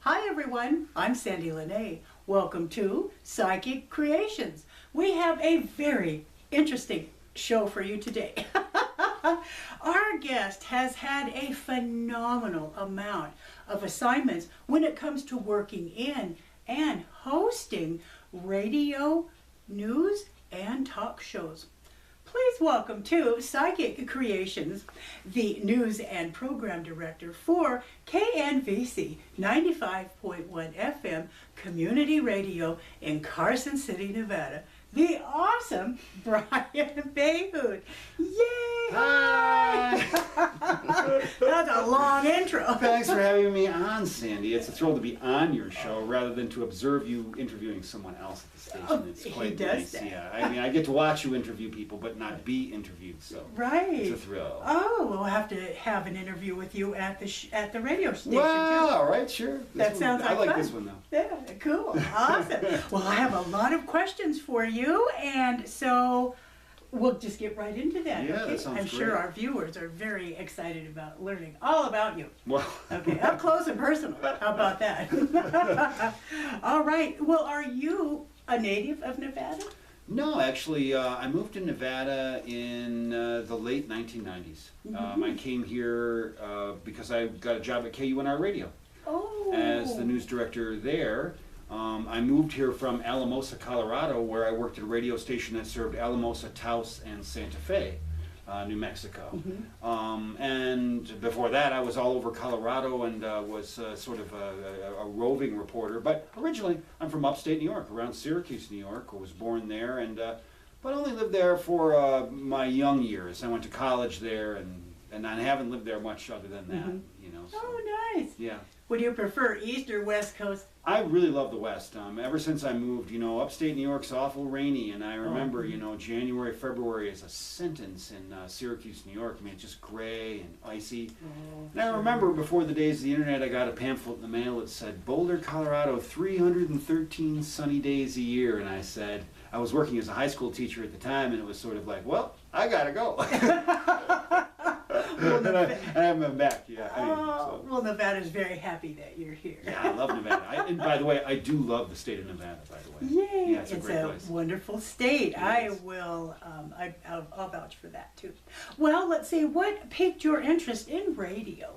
Hi everyone, I'm Sandie La Nae. Welcome to Psychic Creations. We have a very interesting show for you today. Our guest has had a phenomenal amount of assignments when it comes to working in and hosting radio, news, and talk shows. Please welcome to Psychic Creations, the news and program director for KNVC 95.1 FM Community Radio in Carson City, Nevada, the awesome Brian Bahouth. Yay! Hi! That's a long intro. Thanks for having me on, Sandy. It's a thrill to be on your show rather than to observe you interviewing someone else at the station. It's quite nice. That. Yeah, I mean, I get to watch you interview people, but not be interviewed. So right, it's a thrill. Oh, we'll have to have an interview with you at the radio station. Well, too. all right, sure. That sounds like I like fun. this one though. Yeah, cool, awesome. Well, I have a lot of questions for you, and so we'll just get right into that. Yeah, okay? that sounds I'm great. sure our viewers are very excited about learning all about you. Well, Okay, up close and personal. How about that? All right. Well, are you a native of Nevada? no, actually, I moved to Nevada in the late 1990s. I came here because I got a job at KUNR Radio. Oh. As the news director there. I moved here from Alamosa, Colorado, where I worked at a radio station that served Alamosa, Taos, and Santa Fe, New Mexico. And before that, I was all over Colorado and was sort of a roving reporter. But originally, I'm from upstate New York, around Syracuse, New York. I was born there, and but only lived there for my young years. I went to college there, and I haven't lived there much other than that. You know. So, Oh, nice. yeah. Would you prefer East or West Coast? I really love the West. Ever since I moved, upstate New York's awful rainy, and I remember, January, February is a sentence in Syracuse, New York. I mean, it's just gray and icy. And I remember before the days of the internet, I got a pamphlet in the mail that said, Boulder, Colorado, 313 sunny days a year. And I said, I was working as a high school teacher at the time, and it was sort of like, well, I gotta go. And I haven't been back. Yeah. Well, Nevada's very happy that you're here. Yeah, I love Nevada. And by the way, I do love the state of Nevada, by the way. Yay! Yeah, it's a great place. Wonderful state. I will, I'll vouch for that too. Well, let's see, what piqued your interest in radio?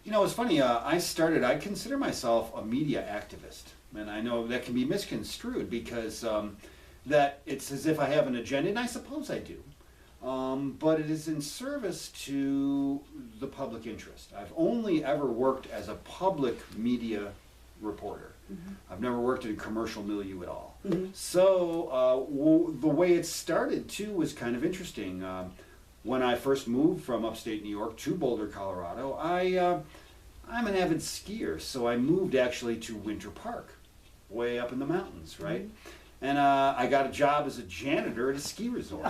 It's funny, I consider myself a media activist. And I know that can be misconstrued because that it's as if I have an agenda, and I suppose I do. But it is in service to the public interest. I've only ever worked as a public media reporter. I've never worked in a commercial milieu at all. So the way it started too was kind of interesting. When I first moved from upstate New York to Boulder, Colorado, I'm an avid skier, so I moved actually to Winter Park, way up in the mountains, right? And I got a job as a janitor at a ski resort.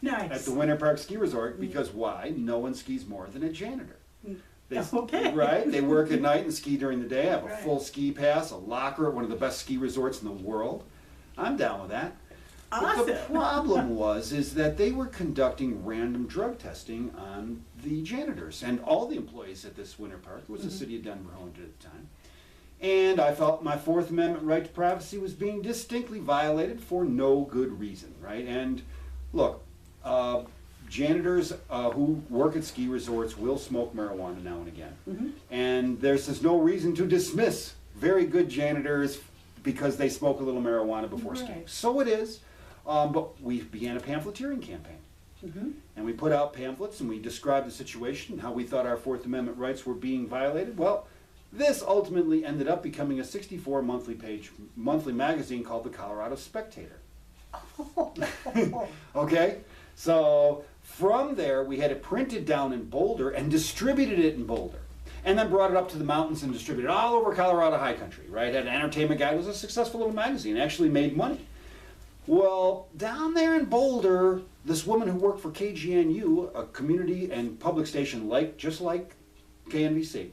Nice. At the Winter Park Ski Resort, because why? No one skis more than a janitor. Okay. Right? They work at night and ski during the day. I have a Right. full ski pass, a locker at one of the best ski resorts in the world. I'm down with that. Awesome. But the problem is that they were conducting random drug testing on the janitors and all the employees at this Winter Park. It was the city of Denver owned it at the time. And I felt my Fourth Amendment right to privacy was being distinctly violated for no good reason, right? And look, janitors who work at ski resorts will smoke marijuana now and again. And there's no reason to dismiss very good janitors because they smoke a little marijuana before skiing. Right. So it is. But we began a pamphleteering campaign. And we put out pamphlets and we described the situation, how we thought our Fourth Amendment rights were being violated. Well, this ultimately ended up becoming a 64 monthly magazine called the Colorado Spectator. Okay? So from there, we had it printed down in Boulder and distributed it in Boulder. And then brought it up to the mountains and distributed it all over Colorado high country, right? Had an entertainment guide. It was a successful little magazine. Actually made money. Well, down there in Boulder, this woman who worked for KGNU, a community and public station just like KNVC,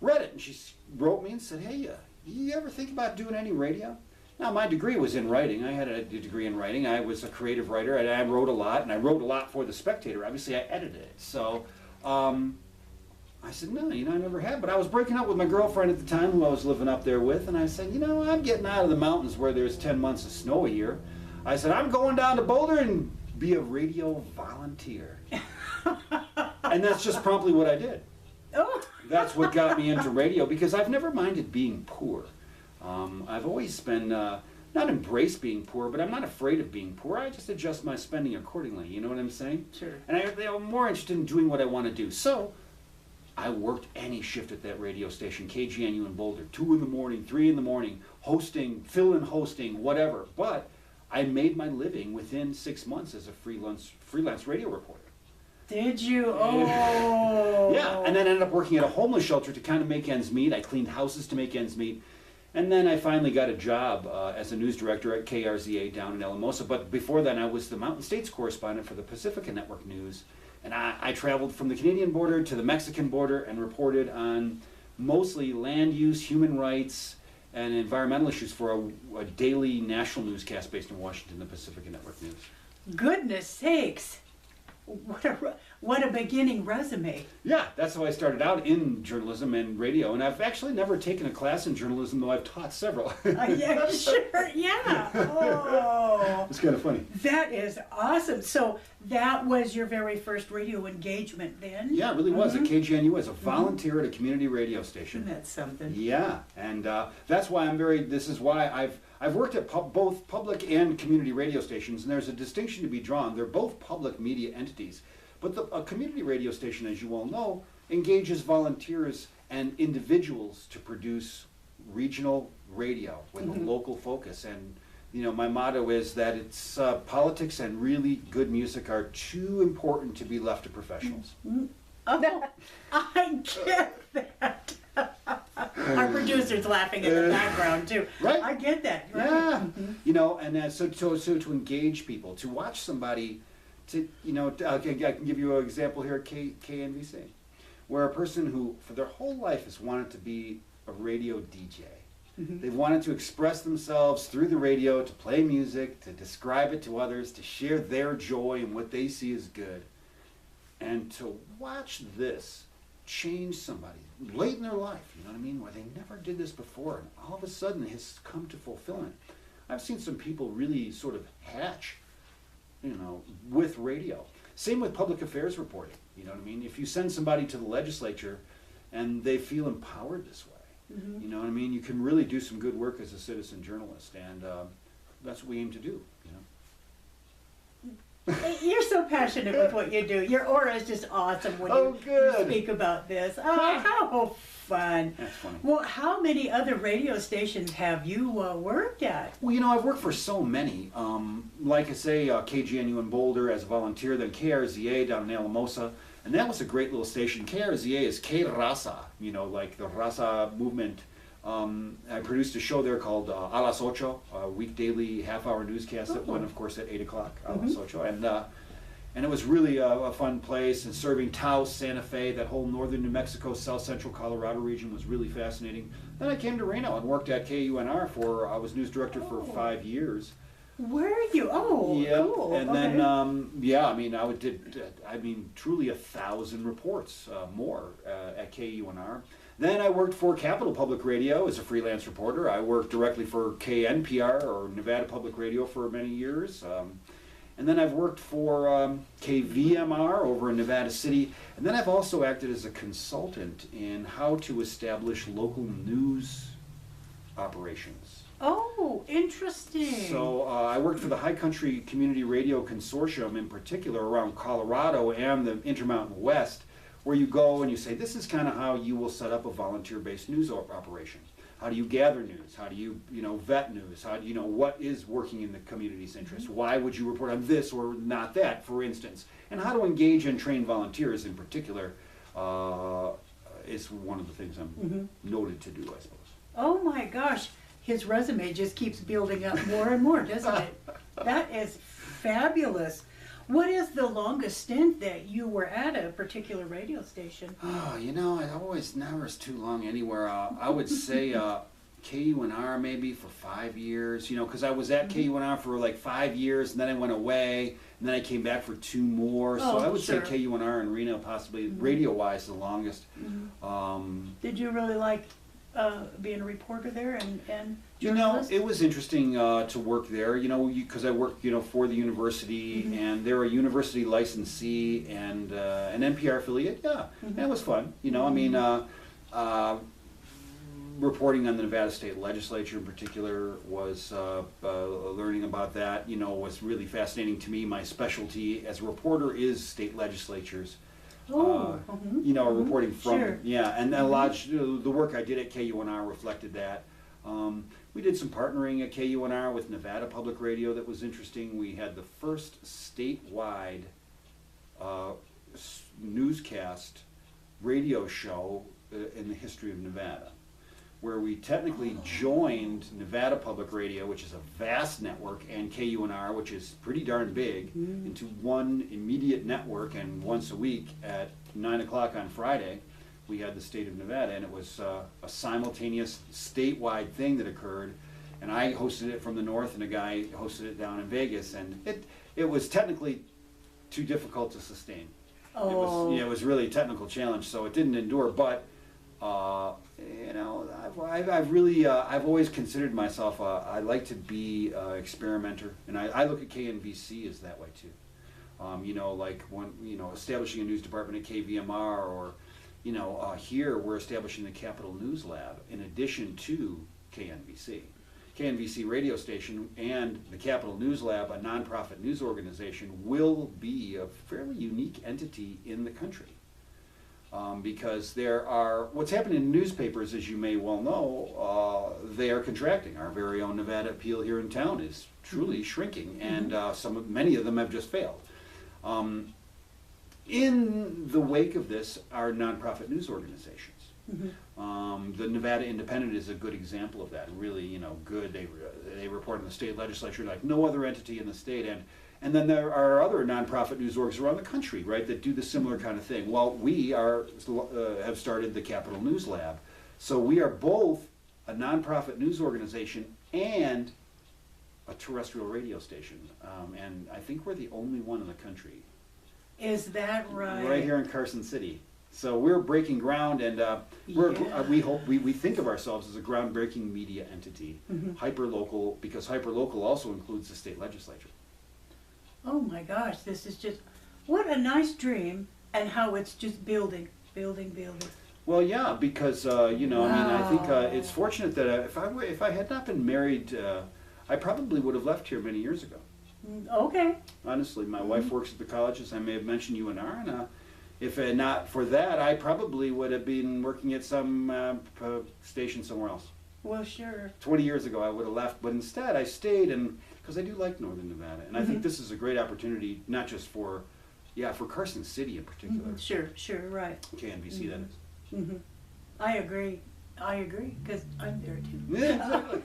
read it. And she wrote me and said, hey, you ever think about doing any radio? Now, my degree was in writing. I had a degree in writing. I was a creative writer. I wrote a lot, and I wrote a lot for The Spectator. Obviously, I edited it. So I I said, no, I never had. But I was breaking up with my girlfriend at the time who I was living up there with, and I said, I'm getting out of the mountains where there's 10 months of snow a year. I said, I'm going down to Boulder and be a radio volunteer. And that's just promptly what I did. Oh. That's what got me into radio, because I've never minded being poor. I've always been, not embraced being poor, but I'm not afraid of being poor. I just adjust my spending accordingly, you know what I'm saying? Sure. And I'm more interested in doing what I want to do. So I worked any shift at that radio station, KGNU in Boulder, 2 in the morning, 3 in the morning, hosting, fill-in hosting, whatever. But I made my living within 6 months as a freelance radio reporter. Did you? Oh. Yeah, and then ended up working at a homeless shelter to kind of make ends meet. I cleaned houses to make ends meet. And then I finally got a job as a news director at KRZA down in Alamosa. But before then, I was the Mountain States correspondent for the Pacifica Network News. And I traveled from the Canadian border to the Mexican border and reported on mostly land use, human rights, and environmental issues for a daily national newscast based in Washington, the Pacifica Network News. Goodness sakes. What a beginning resume. Yeah, that's how I started out in journalism and radio. And I've actually never taken a class in journalism, though I've taught several. Yeah, sure, yeah. Oh. It's kind of funny. That is awesome. So that was your very first radio engagement then? Yeah, it really was at KGNU as a volunteer at a community radio station. That's something. Yeah, and that's why this is why I've worked at both public and community radio stations, and there's a distinction to be drawn. They're both public media entities, but a community radio station, as you all know, engages volunteers and individuals to produce regional radio with a local focus. And my motto is that it's politics and really good music are too important to be left to professionals. Oh, I get that. Our producer's laughing in the background too. Right. I get that. Right. Yeah. And so to engage people, to watch somebody, I can give you an example here at KNVC, where a person who for their whole life has wanted to be a radio DJ. They've wanted to express themselves through the radio, to play music, to describe it to others, to share their joy and what they see as good. And to watch this change somebody late in their life, you know what I mean, where they never did this before, and all of a sudden it has come to fulfillment. I've seen some people really sort of hatch, with radio. Same with public affairs reporting, you know what I mean? If you send somebody to the legislature and they feel empowered this way, you know what I mean, you can really do some good work as a citizen journalist, and that's what we aim to do, You're so passionate with what you do. Your aura is just awesome when you speak about this. Oh, how fun. That's funny. Well, how many other radio stations have you worked at? Well, I've worked for so many. Like I say, KGNU in Boulder as a volunteer, then KRZA down in Alamosa. And that was a great little station. KRZA is K Raza, like the Raza movement. I produced a show there called A las Ocho, a week daily half-hour newscast that went, of course, at 8 o'clock, A las Ocho. And it was really a fun place, and serving Taos, Santa Fe, that whole northern New Mexico, south central Colorado region was really fascinating. Then I came to Reno and worked at KUNR I was news director for 5 years. Were you? Oh, yeah. Cool. And then, I did truly 1,000 reports more at KUNR. Then I worked for Capital Public Radio as a freelance reporter. I worked directly for KNPR, or Nevada Public Radio, for many years. And then I've worked for KVMR over in Nevada City. And then I've also acted as a consultant in how to establish local news operations. Oh, interesting. So I worked for the High Country Community Radio Consortium, in particular around Colorado and the Intermountain West, where you go and you say, this is kind of how you will set up a volunteer-based news operation. How do you gather news? How do you, vet news? How do you know what is working in the community's interest? Why would you report on this or not that, for instance? And how to engage and train volunteers in particular is one of the things I'm noted to do, I suppose. Oh my gosh, his resume just keeps building up more and more, doesn't it? That is fabulous. What is the longest stint that you were at a particular radio station? Oh, I always never is too long anywhere. I would say KUNR maybe for 5 years, you know, because I was at KUNR for like 5 years, and then I went away, and then I came back for 2 more. So I would say KUNR and Reno possibly, radio-wise, the longest. Did you really like being a reporter there and you know, it was interesting to work there, you know, because I worked, you know, for the university, and they're a university licensee and an NPR affiliate, and it was fun, you know, I mean, reporting on the Nevada State Legislature in particular was, learning about that, you know, was really fascinating to me. My specialty as a reporter is state legislatures. You know, reporting from, and a lot of the work I did at KUNR reflected that. We did some partnering at KUNR with Nevada Public Radio that was interesting. We had the first statewide newscast radio show in the history of Nevada, where we technically joined Nevada Public Radio, which is a vast network, and KUNR, which is pretty darn big, into one immediate network, and once a week at 9 o'clock on Friday, we had the state of Nevada, and it was a simultaneous statewide thing that occurred, and I hosted it from the north, and a guy hosted it down in Vegas, and it was technically too difficult to sustain. It was really a technical challenge, so it didn't endure, but you know, I've really, I've always considered myself, I like to be an experimenter, and I look at KNVC as that way too. You know, like when, you know, establishing a news department at KVMR, or, you know, here we're establishing the Capitol News Lab in addition to KNVC. KNVC radio station and the Capitol News Lab, a nonprofit news organization, will be a fairly unique entity in the country. Because there are, what's happening in newspapers, as you may well know, they are contracting. Our very own Nevada Appeal here in town is truly shrinking, and many of them have just failed. In the wake of this are nonprofit news organizations. The Nevada Independent is a good example of that. Really, you know, good. They report in the state legislature like no other entity in the state, and then there are other nonprofit news orgs around the country, right, that do the similar kind of thing. Well, we have started the Capitol News Lab, so we are both a nonprofit news organization and a terrestrial radio station, and I think we're the only one in the country. Is that right? Right here in Carson City. So we're breaking ground, and we think of ourselves as a groundbreaking media entity, hyperlocal, because hyperlocal also includes the state legislature. Oh my gosh, this is just, what a nice dream, and how it's just building. Well, yeah, because, you know, I mean, I think it's fortunate that if I had not been married, I probably would have left here many years ago. Okay. Honestly, my wife works at the college, as I may have mentioned, UNR, and if not for that, I probably would have been working at some station somewhere else. Well, sure. 20 years ago, I would have left, but instead I stayed, and because I do like Northern Nevada, and I think this is a great opportunity, not just for Carson City in particular. Sure, right. KNVC, that is. I agree, because I'm there too. Yeah, exactly.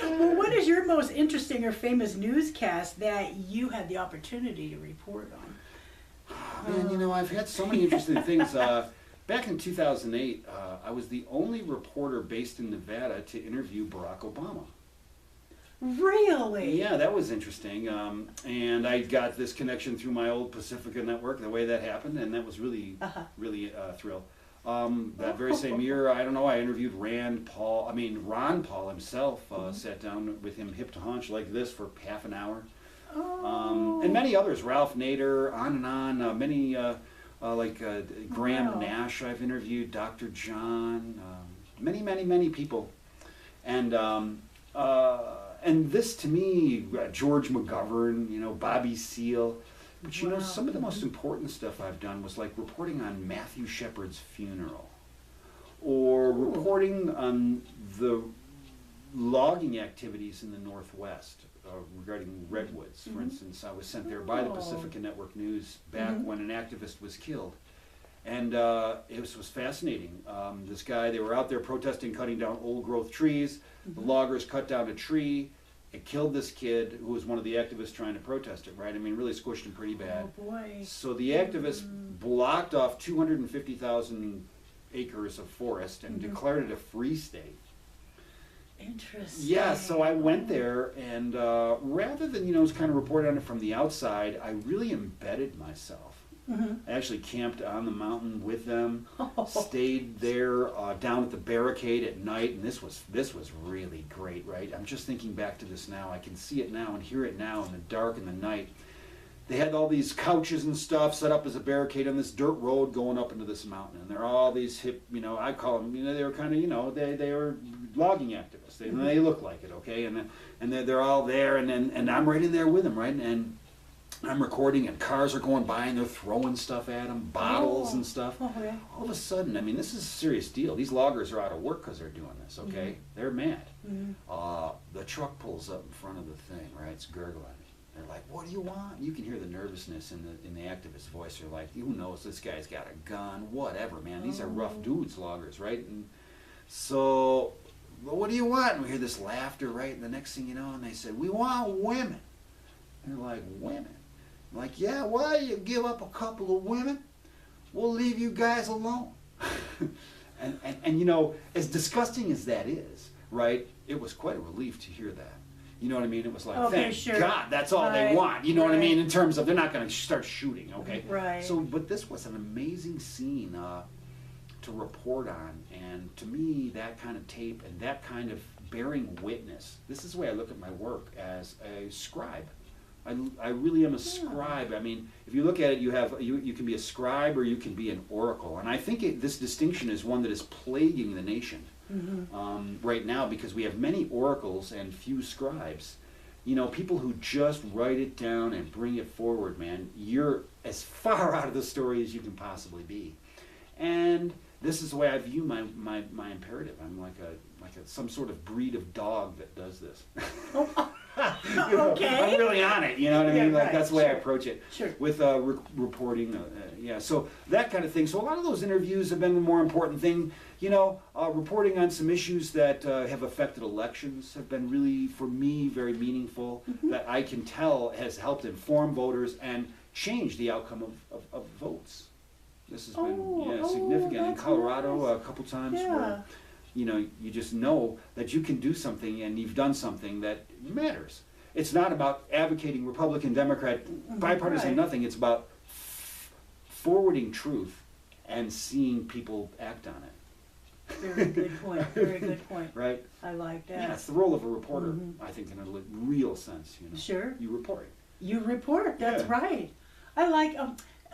Well, what is your most interesting or famous newscast that you had the opportunity to report on? Man, you know, I've had so many interesting things. Back in 2008, I was the only reporter based in Nevada to interview Barack Obama. Really? Yeah, that was interesting. And I got this connection through my old Pacifica network, the way that happened, and that was really a thrill. That very same year, I don't know, I interviewed Ron Paul himself, sat down with him hip to haunch like this for half an hour. And many others, Ralph Nader, on and on, many Graham Nash I've interviewed, Dr. John, many people. And this to me, George McGovern, you know, Bobby Seale. But you know, some of the most important stuff I've done was like reporting on Matthew Shepard's funeral, or reporting on the logging activities in the Northwest regarding redwoods. For instance, I was sent there by the Pacifica Network News back when an activist was killed. And it was fascinating. This guy, they were out there protesting, cutting down old growth trees. The loggers cut down a tree. It killed this kid who was one of the activists trying to protest it, right? I mean, really squished him pretty bad. Oh boy. So the activists blocked off 250,000 acres of forest and declared it a free state. Interesting. Yeah, so I went there, and rather than, just kind of report on it from the outside, I really embedded myself. I actually camped on the mountain with them, stayed there down at the barricade at night, and this was really great, right? I'm just thinking back to this now. I can see it now and hear it now in the dark and the night. They had all these couches and stuff set up as a barricade on this dirt road going up into this mountain, and there are all these hip, I call them, they were kind of, they were logging activists. They look like it, okay? And they're all there, and I'm right in there with them, right? And I'm recording, and cars are going by, and they're throwing stuff at them, bottles and stuff. Okay. All of a sudden, this is a serious deal. These loggers are out of work because they're doing this, okay? They're mad. The truck pulls up in front of the thing, right? It's gurgling. They're like, "What do you want?" You can hear the nervousness in the activist voice. They're like, "Who knows? This guy's got a gun. Whatever, man. These are rough dudes, loggers, right?" And so, "Well, what do you want?" And we hear this laughter, right? And the next thing you know, and they said, "We want women." And they're like, "Women?" I'm like, "Yeah, why you give up a couple of women? We'll leave you guys alone." and as disgusting as that is, right? It was quite a relief to hear that. You know what I mean? It was like, Okay, thank God, that's all they want. You know what I mean? In terms of, they're not going to start shooting, okay? Right. So, but this was an amazing scene to report on, and to me, that kind of tape and that kind of bearing witness, this is the way I look at my work as a scribe. I really am a scribe. If you look at it, you can be a scribe or you can be an oracle, and I think this distinction is one that is plaguing the nation. Right now, because we have many oracles and few scribes. People who just write it down and bring it forward, man. You're as far out of the story as you can possibly be. And this is the way I view my imperative. I'm like some sort of breed of dog that does this. Okay. I'm really on it, you know what I mean? Right. That's the way I approach it. Sure. With reporting, so that kind of thing. So a lot of those interviews have been the more important thing. Reporting on some issues that have affected elections have been really, for me, very meaningful, that I can tell has helped inform voters and change the outcome of votes. This has been significant. In Colorado, nice. A couple times where you just know that you can do something and you've done something that matters. It's not about advocating Republican, Democrat, bipartisan, nothing. It's about forwarding truth and seeing people act on it. Very good point. Very good point. Right? I like that. Yeah, it's the role of a reporter, I think, in a real sense. Sure. You report. You report. That's right. I like.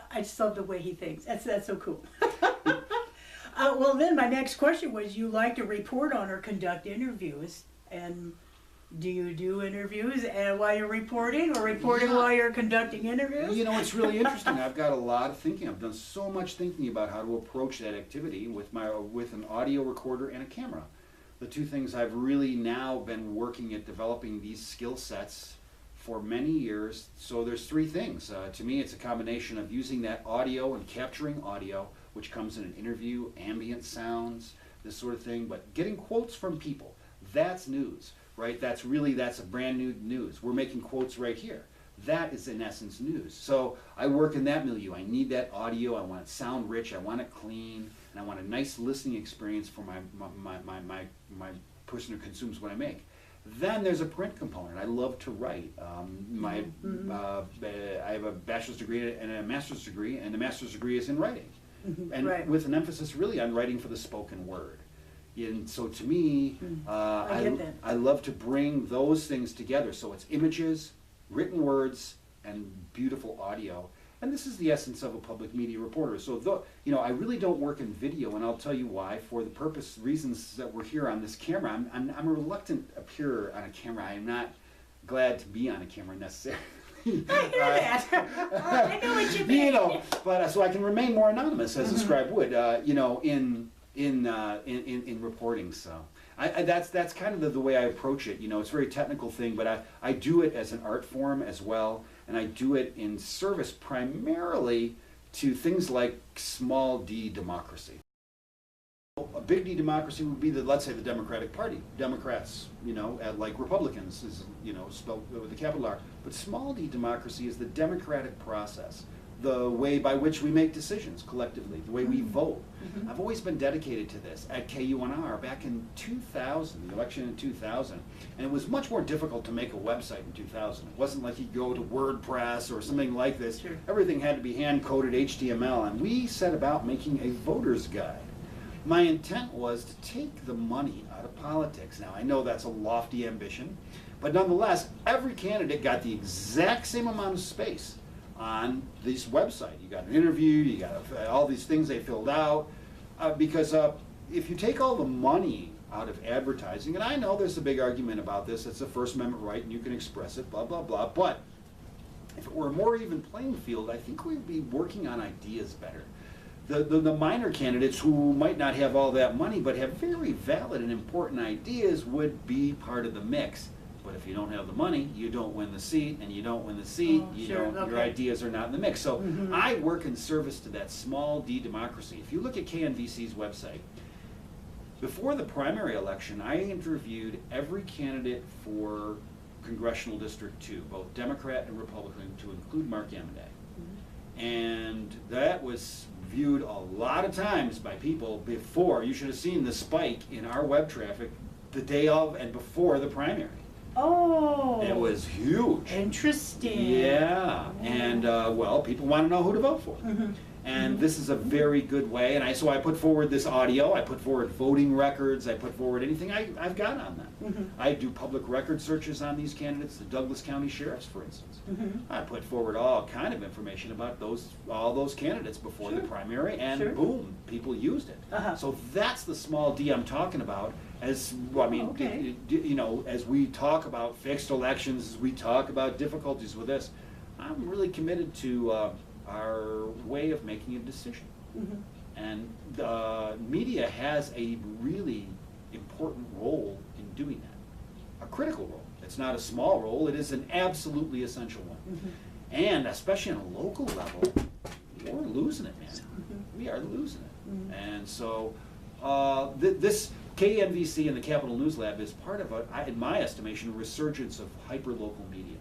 I just love the way he thinks. That's so cool. Well, then my next question was: you like to report on or conduct interviews, and do you do interviews while you're reporting, or reporting while you're conducting interviews? It's really interesting. I've got a lot of thinking. I've done so much thinking about how to approach that activity with an audio recorder and a camera. The two things I've really now been working at developing these skill sets for many years. So there's three things. To me, it's a combination of using that audio and capturing audio, which comes in an interview, ambient sounds, this sort of thing, but getting quotes from people. That's news. Right? That's a brand new news. We're making quotes right here. That is in essence news. So I work in that milieu. I need that audio. I want it sound rich. I want it clean, and I want a nice listening experience for my person who consumes what I make. Then there's a print component. I love to write. I have a bachelor's degree and a master's degree, and the master's degree is in writing, and with an emphasis really on writing for the spoken word. And so to me, I love to bring those things together. So it's images, written words, and beautiful audio. And this is the essence of a public media reporter. So I really don't work in video, and I'll tell you why. For the reasons that we're here on this camera, I'm a reluctant appearer on a camera. I'm not glad to be on a camera necessarily. I hear that. I know what you mean. But so I can remain more anonymous, as a scribe would. In reporting. So that's kind of the way I approach it. It's a very technical thing, but I do it as an art form as well, and I do it in service primarily to things like small d democracy. A big D democracy would be let's say the Democratic Party. Democrats, like Republicans is, spelled with a capital R. But small d democracy is the democratic process the way by which we make decisions collectively, the way we vote. Mhm. I've always been dedicated to this at KUNR back in 2000, the election in 2000. And it was much more difficult to make a website in 2000. It wasn't like you go to WordPress or something like this. Sure. Everything had to be hand-coded HTML, and we set about making a voter's guide. My intent was to take the money out of politics. Now, I know that's a lofty ambition, but nonetheless, every candidate got the exact same amount of space on this website. You got an interview, you got all these things they filled out, because if you take all the money out of advertising, and I know there's a big argument about this, it's a First Amendment right and you can express it, blah, blah, blah, but if it were a more even playing field, I think we'd be working on ideas better. The minor candidates who might not have all that money but have very valid and important ideas would be part of the mix. But if you don't have the money, you don't win the seat, and you don't win the seat, your ideas are not in the mix. So I work in service to that small d democracy. If you look at KNVC's website, before the primary election, I interviewed every candidate for Congressional District 2, both Democrat and Republican, to include Mark Yamaday. And that was viewed a lot of times by people before. You should have seen the spike in our web traffic the day of and before the primary. Oh. It was huge. Interesting. Yeah, and well, people want to know who to vote for. And this is a very good way, and so I put forward this audio, I put forward voting records, I put forward anything I've got on them. I do public record searches on these candidates, the Douglas County Sheriffs, for instance. I put forward all kind of information about all those candidates before the primary, and boom, people used it. So that's the small d I'm talking about. As well, I mean, you know, as we talk about fixed elections, as we talk about difficulties with this, I'm really committed to our way of making a decision. And the media has a really important role in doing that, a critical role. It's not a small role, it is an absolutely essential one. And especially on a local level, we're losing it, man. We are losing it. And so this KNVC and the Capitol News Lab is part of, in my estimation, a resurgence of hyper-local media.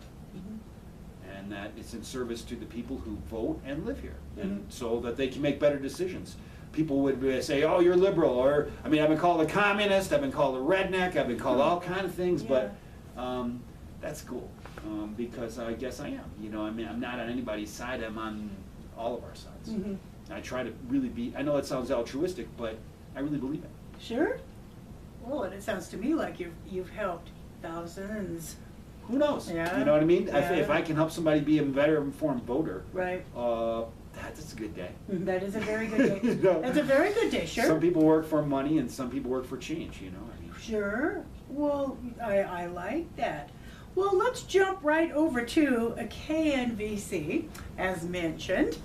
And that it's in service to the people who vote and live here, and so that they can make better decisions. People would say, oh, you're liberal, or, I mean, I've been called a communist, I've been called a redneck, I've been called all kind of things, but that's cool, because I guess I am. You know, I mean, I'm not on anybody's side, I'm on all of our sides. I try to really be, I know it sounds altruistic, but I really believe it. Sure. Well, and it sounds to me like you've helped thousands. Who knows? Yeah. You know what I mean? Yeah. If I can help somebody be a better informed voter, Right. that's a good day. That is a very good day. You know, That's a very good day, sure. Some people work for money and some people work for change, you know? I mean, Sure. Well, I like that. Well, let's jump right over to a KNVC, as mentioned.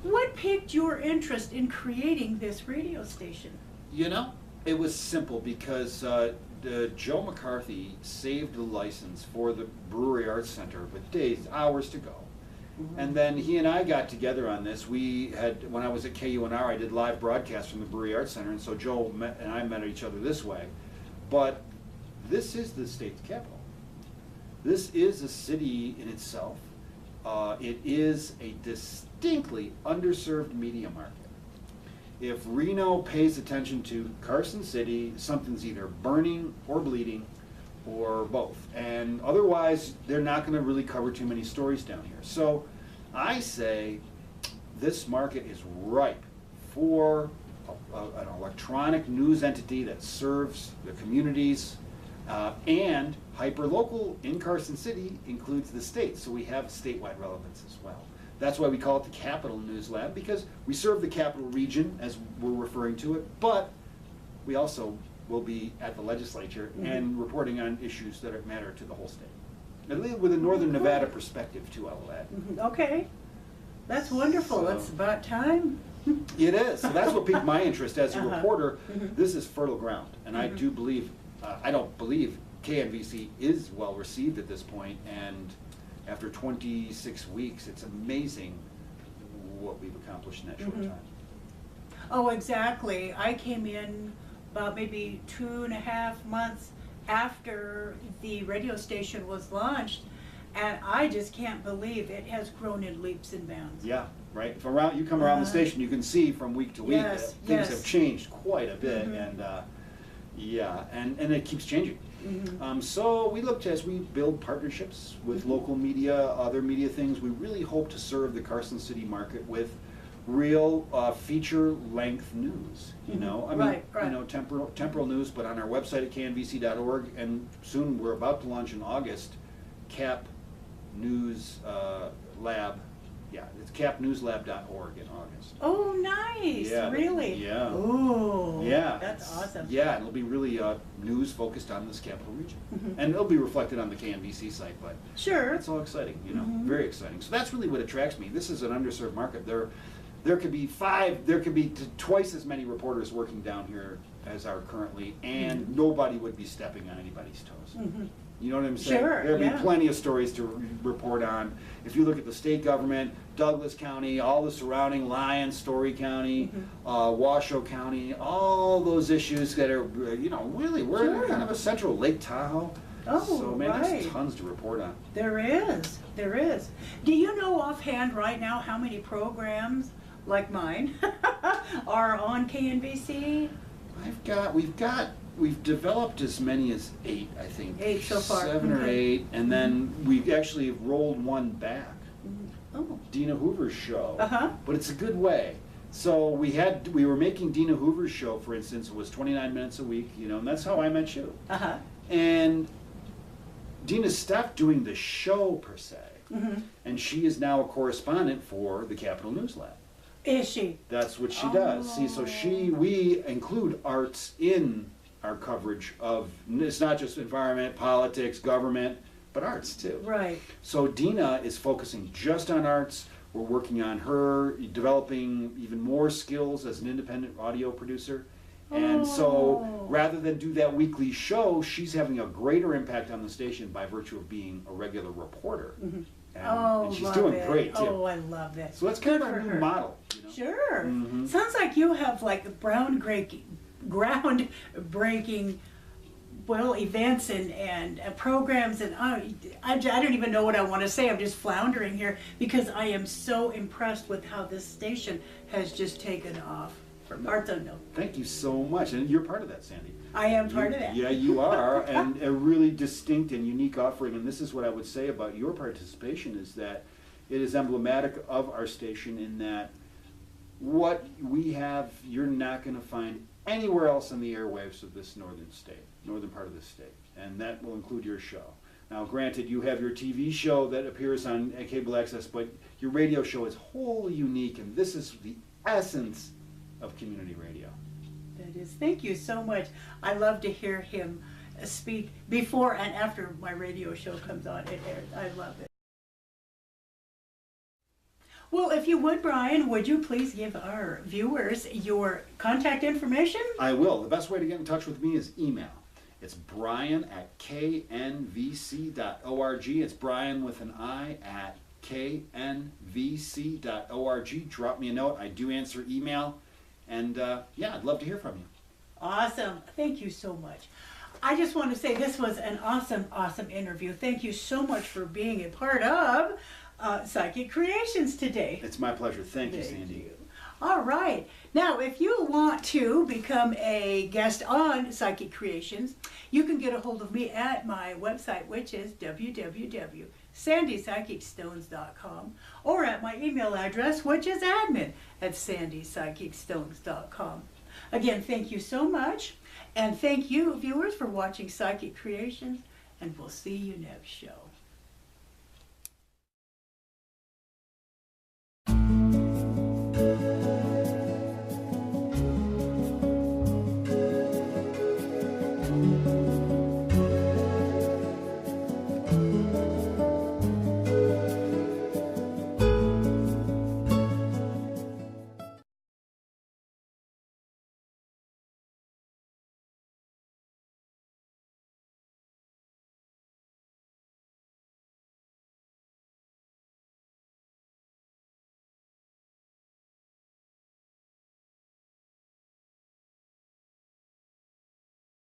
What piqued your interest in creating this radio station? you know, it was simple because Joe McCarthy saved the license for the Brewery Arts Center with days, hours to go. And then he and I got together on this. We had, when I was at KUNR, I did live broadcasts from the Brewery Arts Center, and so Joe and I met each other this way. But this is the state's capital. This is a city in itself. It is a distinctly underserved media market. If Reno pays attention to Carson City, something's either burning or bleeding or both. And otherwise, they're not going to really cover too many stories down here. So I say this market is ripe for an electronic news entity that serves the communities, and hyperlocal in Carson City includes the state, so we have statewide relevance as well. That's why we call it the Capital News Lab, because we serve the capital region, as we're referring to it, but we also will be at the legislature and reporting on issues that matter to the whole state. At least with a Northern Nevada perspective, too, I will add. Okay, that's wonderful. So, That's about time. It is. So that's what piqued my interest as a reporter. This is fertile ground, and I do believe, I don't believe KNVC is well received at this point, and after 26 weeks, it's amazing what we've accomplished in that short time. Oh, exactly. I came in about maybe 2.5 months after the radio station was launched, and I just can't believe it has grown in leaps and bounds. Yeah, right? If around you come around the station, you can see from week to week that Yes, things yes. have changed quite a bit, Mhm. and yeah, and it keeps changing. Mhm. So we looked as we build partnerships with local media, other media things. We really hope to serve the Carson City market with real feature-length news. You Mhm. know, I mean, Right, right. you know, temporal news, but on our website at knvc.org, and soon we're about to launch in August, Cap News Lab. Yeah, it's capnewslab.org in August. Oh, nice. Yeah, Really? yeah. Oh, Yeah, that's it's- awesome. Yeah, and it'll be really news focused on this capital region, Mhm. and it'll be reflected on the KNVC site. But Sure. it's all exciting, you know, Mhm. very exciting. So that's really what attracts me. This is an underserved market. There could be twice as many reporters working down here as are currently, and nobody would be stepping on anybody's toes. Mhm. You know what I'm saying? Sure, There'd be yeah. plenty of stories to report on. If you look at the state government, Douglas County, all the surrounding Lyons, Story County, Washoe County, all those issues that are, you know, really, we're Sure. kind of a central Lake Tahoe. Oh, so, man, right. there's tons to report on. There is. There is. Do you know offhand right now how many programs like mine are on KNVC? We've developed as many as 8, I think. 8 so far. 7 or Okay. 8, and then we've actually rolled one back. Oh. Dina Hoover's show, Uh-huh. but it's a good way. So we were making Dina Hoover's show, for instance, it was 29 minutes a week, you know, and that's how I met you. Uh-huh. And Dina stopped doing the show per se, Mhm. and she is now a correspondent for the Capitol News Lab. Is she? That's what she does. See, so we include arts in our coverage of, it's not just environment, politics, government, but arts too. Right. So Dina is focusing just on arts. We're working on her developing even more skills as an independent audio producer. And so Oh. rather than do that weekly show, she's having a greater impact on the station by virtue of being a regular reporter. Mhm. And she's love doing it. great too. Oh, I love that. So that's kind Good of our for new her. model. You know? Sure. Mhm. Sounds like you have like groundbreaking, well, events and programs, and I don't even know what I want to say. I'm just floundering here because I am so impressed with how this station has just taken off. From Arts Unknown. Thank you so much. And you're part of that, Sandy. I am part of that. Yeah, you are, and a really distinct and unique offering. And this is what I would say about your participation is that it is emblematic of our station in that what we have, you're not going to find anywhere else in the airwaves of this northern part of this state, and that will include your show. Now, granted, you have your TV show that appears on cable access, but your radio show is wholly unique, and this is the essence of community radio. That is. Thank you so much. I love to hear him speak before and after my radio show comes on. It airs. I love it. Well, if you would, Brian, would you please give our viewers your contact information? I will. The best way to get in touch with me is email. It's brian@knvc.org. It's Brian with an I at knvc.org. Drop me a note. I do answer email. And yeah, I'd love to hear from you. Awesome. Thank you so much. I just want to say this was an awesome, awesome interview. Thank you so much for being a part of Psychic Creations today. It's my pleasure. Thank you, Sandy. You. All right. Now, if you want to become a guest on Psychic Creations, you can get a hold of me at my website, which is www.sandypsychicstones.com, or at my email address, which is admin@sandypsychicstones.com. Again, thank you so much, and thank you, viewers, for watching Psychic Creations, and we'll see you next show.